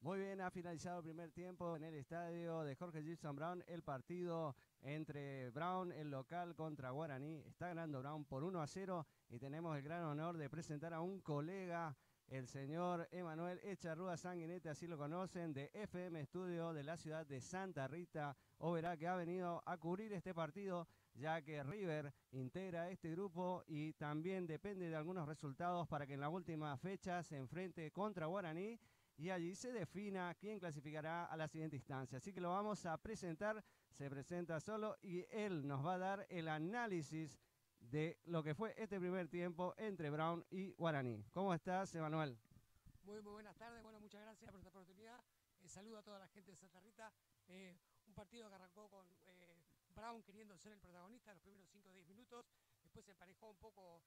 Muy bien, ha finalizado el primer tiempo en el estadio de Jorge Gibson Brown. El partido entre Brown, el local, contra Guaraní. Está ganando Brown por 1-0 y tenemos el gran honor de presentar a un colega, el señor Emanuel Echarrúa Sanguinete, así lo conocen, de FM Estudio de la ciudad de Santa Rita, Oberá, que ha venido a cubrir este partido, ya que River integra este grupo y también depende de algunos resultados para que en la última fecha se enfrente contra Guaraní y allí se defina quién clasificará a la siguiente instancia. Así que lo vamos a presentar, se presenta solo y él nos va a dar el análisis de lo que fue este primer tiempo entre Brown y Guaraní. ¿Cómo estás, Emanuel? Muy buenas tardes, bueno, muchas gracias por esta oportunidad. Saludo a toda la gente de Santa Rita. Un partido que arrancó con Brown queriendo ser el protagonista en los primeros 5 o 10 minutos, después se emparejó un poco